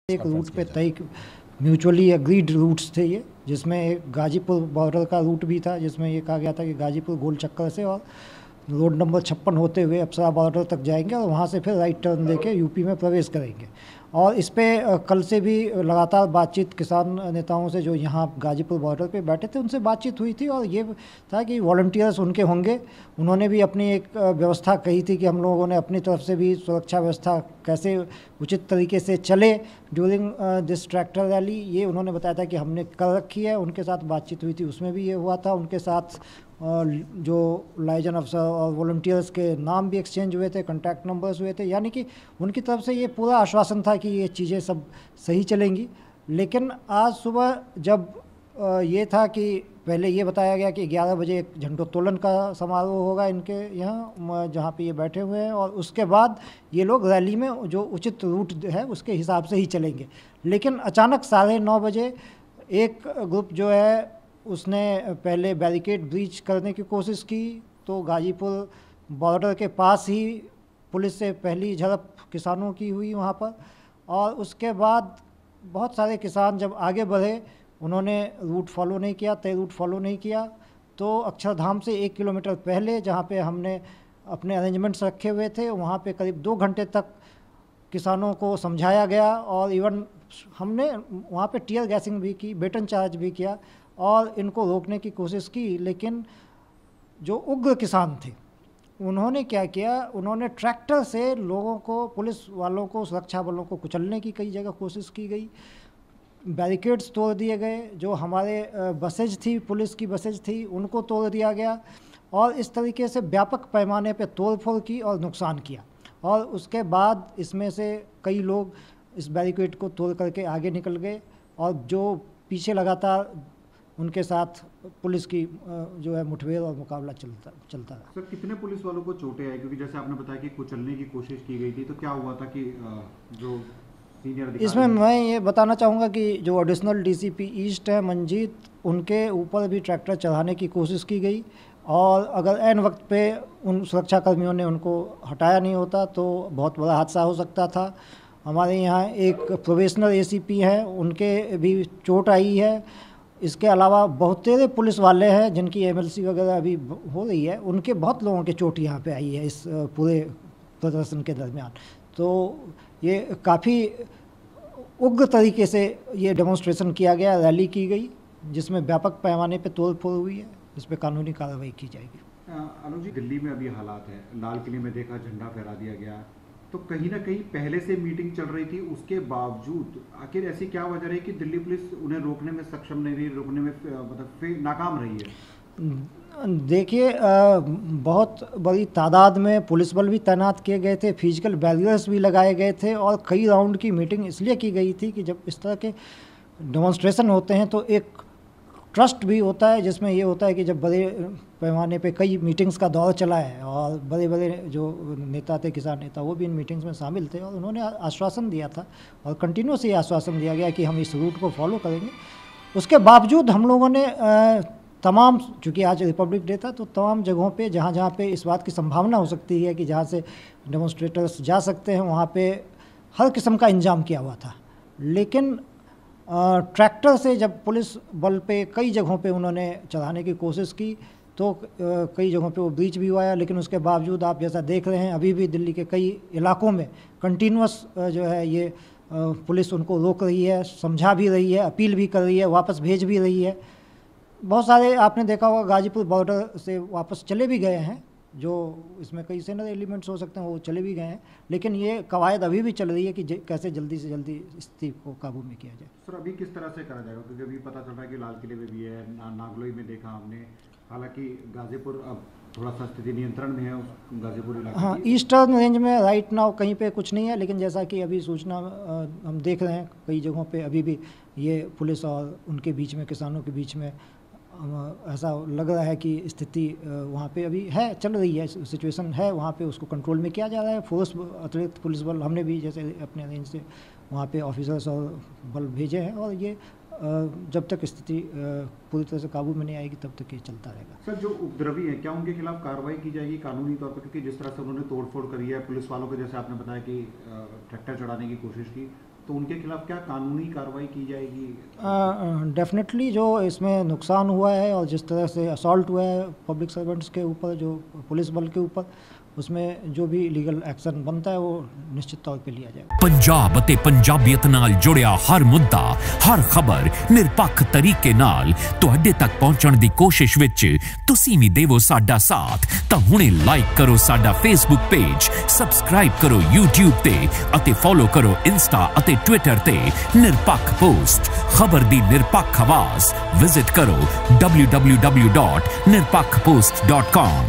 एक रूट पे तय म्यूचुअली एग्रीड रूट्स थे ये, जिसमें एक गाजीपुर बॉर्डर का रूट भी था, जिसमें ये कहा गया था कि गाजीपुर गोल चक्कर से और रोड नंबर 56 होते हुए अप्सरा बॉर्डर तक जाएंगे और वहाँ से फिर राइट टर्न लेके यूपी में प्रवेश करेंगे। और इस पे कल से भी लगातार बातचीत किसान नेताओं से जो यहाँ गाजीपुर बॉर्डर पे बैठे थे उनसे बातचीत हुई थी और ये था कि वॉलंटियर्स उनके होंगे। उन्होंने भी अपनी एक व्यवस्था कही थी कि हम लोगों ने अपनी तरफ से भी सुरक्षा व्यवस्था कैसे उचित तरीके से चले ड्यूरिंग दिस ट्रैक्टर रैली, ये उन्होंने बताया था कि हमने कर रखी है। उनके साथ बातचीत हुई थी, उसमें भी ये हुआ था। उनके साथ जो लाइजन अफसर और वॉलंटियर्स के नाम भी एक्सचेंज हुए थे, कॉन्टैक्ट नंबर्स हुए थे, यानी कि उनकी तरफ से ये पूरा आश्वासन था कि ये चीज़ें सब सही चलेंगी। लेकिन आज सुबह जब ये था कि पहले ये बताया गया कि 11 बजे एक झंडोत्तोलन का समारोह होगा इनके यहाँ जहाँ पे ये बैठे हुए हैं और उसके बाद ये लोग रैली में जो उचित रूट है उसके हिसाब से ही चलेंगे। लेकिन अचानक 9:30 बजे एक ग्रुप जो है उसने पहले बैरिकेड ब्रीच करने की कोशिश की, तो गाजीपुर बॉर्डर के पास ही पुलिस से पहली झड़प किसानों की हुई वहाँ पर। और उसके बाद बहुत सारे किसान जब आगे बढ़े, उन्होंने रूट फॉलो नहीं किया, तय रूट फॉलो नहीं किया, तो अक्षरधाम से 1 किलोमीटर पहले जहाँ पे हमने अपने अरेंजमेंट्स रखे हुए थे वहाँ पे करीब 2 घंटे तक किसानों को समझाया गया और इवन हमने वहाँ पे टीयर गैसिंग भी की, बेटन चार्ज भी किया और इनको रोकने की कोशिश की। लेकिन जो उग्र किसान थे उन्होंने क्या किया, उन्होंने ट्रैक्टर से लोगों को, पुलिस वालों को, सुरक्षा बलों को कुचलने की कई जगह कोशिश की गई। बैरिकेड्स तोड़ दिए गए, जो हमारे बसेज थी, पुलिस की बसेज थी, उनको तोड़ दिया गया और इस तरीके से व्यापक पैमाने पे तोड़फोड़ की और नुकसान किया। और उसके बाद इसमें से कई लोग इस बैरिकेड को तोड़ करके आगे निकल गए और जो पीछे लगातार उनके साथ पुलिस की जो है मुठभेड़ और मुकाबला चलता रहा। सर, कितने पुलिस वालों को चोटें आई? क्योंकि जैसे आपने बताया कि कुचलने की कोशिश की गई थी, तो क्या हुआ था कि जो सीनियर इसमें मैं ये बताना चाहूँगा कि जो एडिशनल डीसीपी ईस्ट है मंजीत, उनके ऊपर भी ट्रैक्टर चढ़ाने की कोशिश की गई और अगर ऐन वक्त पे उन सुरक्षा कर्मियों ने उनको हटाया नहीं होता तो बहुत बड़ा हादसा हो सकता था। हमारे यहाँ एक प्रोबेशनल एसीपी हैं, उनके भी चोट आई है। इसके अलावा बहुत तेरे पुलिस वाले हैं जिनकी एमएलसी वगैरह अभी हो रही है, उनके बहुत लोगों के चोट यहाँ पे आई है इस पूरे प्रदर्शन के दरमियान। तो ये काफ़ी उग्र तरीके से ये डेमोन्स्ट्रेशन किया गया, रैली की गई, जिसमें व्यापक पैमाने पे तोड़फोड़ हुई है। इस पर कानूनी कार्रवाई की जाएगी। अनुज जी, दिल्ली में अभी हालात है, लाल किले में देखा झंडा फहरा दिया गया, तो कहीं ना कहीं पहले से मीटिंग चल रही थी, उसके बावजूद आखिर ऐसी क्या वजह रही कि दिल्ली पुलिस उन्हें रोकने में सक्षम नहीं रही, रोकने में मतलब नाकाम रही है? देखिए, बहुत बड़ी तादाद में पुलिस बल भी तैनात किए गए थे, फिजिकल बैरियर्स भी लगाए गए थे और कई राउंड की मीटिंग इसलिए की गई थी कि जब इस तरह के डेमोन्स्ट्रेशन होते हैं तो एक ट्रस्ट भी होता है, जिसमें ये होता है कि जब बड़े पैमाने पे कई मीटिंग्स का दौर चला है और बड़े बड़े जो नेता थे, किसान नेता, वो भी इन मीटिंग्स में शामिल थे और उन्होंने आश्वासन दिया था और कंटिन्यूस ये आश्वासन दिया गया कि हम इस रूट को फॉलो करेंगे। उसके बावजूद हम लोगों ने तमाम, चूँकि आज रिपब्लिक डे था, तो तमाम जगहों पे जहाँ जहाँ पे इस बात की संभावना हो सकती है कि जहाँ से डेमोन्स्ट्रेटर्स जा सकते हैं वहाँ पे हर किस्म का इंतजाम किया हुआ था। लेकिन ट्रैक्टर से जब पुलिस बल पे कई जगहों पे उन्होंने चढ़ाने की कोशिश की तो कई जगहों पे वो ब्रीच भी हुआ है। लेकिन उसके बावजूद आप जैसा देख रहे हैं अभी भी दिल्ली के कई इलाकों में कंटिन्यूस जो है ये पुलिस उनको रोक रही है, समझा भी रही है, अपील भी कर रही है, वापस भेज भी रही है। बहुत सारे आपने देखा होगा गाजीपुर बॉर्डर से वापस चले भी गए हैं, जो इसमें कई सेनर एलिमेंट्स हो सकते हैं, वो चले भी गए हैं। लेकिन ये कवायद अभी भी चल रही है कि कैसे जल्दी से जल्दी स्थिति को काबू में किया जाए। सर, अभी किस तरह से करा जाएगा? क्योंकि अभी पता चल रहा है कि लाल किले में भी है, नागलोई में देखा हमने, हालांकि गाजीपुर अब थोड़ा सा स्थिति नियंत्रण में है उस गाजीपुर इलाके। हाँ, ईस्टर्न रेंज में राइट नाउ कहीं पे कुछ नहीं है, लेकिन जैसा कि अभी सूचना हम देख रहे हैं कई जगहों पे अभी भी ये पुलिस और उनके बीच में, किसानों के बीच में ऐसा लग रहा है कि स्थिति वहाँ पे अभी है, चल रही है, सिचुएशन है वहाँ पे, उसको कंट्रोल में किया जा रहा है। फोर्स, अतिरिक्त पुलिस बल हमने भी जैसे अपने रेंज से वहाँ पे ऑफिसर्स और बल भेजे हैं और ये जब तक स्थिति पूरी तरह से काबू में नहीं आएगी तब तक ये चलता रहेगा। सर, जो उपद्रवी है, क्या उनके खिलाफ कार्रवाई की जाएगी कानूनी तौर पर? क्योंकि जिस तरह से उन्होंने तोड़फोड़ करी है, पुलिस वालों को जैसे आपने बताया कि ट्रैक्टर चढ़ाने की कोशिश की, तो उनके खिलाफ क्या कानूनी कार्रवाई की जाएगी? डेफिनेटली जो इसमें नुकसान हुआ है और जिस तरह से असॉल्ट हुआ है पब्लिक सर्वेंट्स के ऊपर, जो पुलिस बल के ऊपर, उसमें जो भी लीगल एक्शन बनता है वो निश्चित तौर पे लिया जाएगा। पंजाब अते पंजाबीयत नाल जुड़िया हर मुद्दा, हर खबर निरपक्ष तरीके नाल तुहाडे तक पहुंचण दी कोशिश विच तुसीं भी देवो साडा साथ। तां हुणे लाइक करो साडा फेसबुक पेज, सबसक्राइब करो यूट्यूब ते अते फॉलो करो इंस्टा अते ट्विटर ते निरपक्ष पोस्ट। खबर दी निरपक्ष आवाज विजिट करो www.nirpakhpost.com।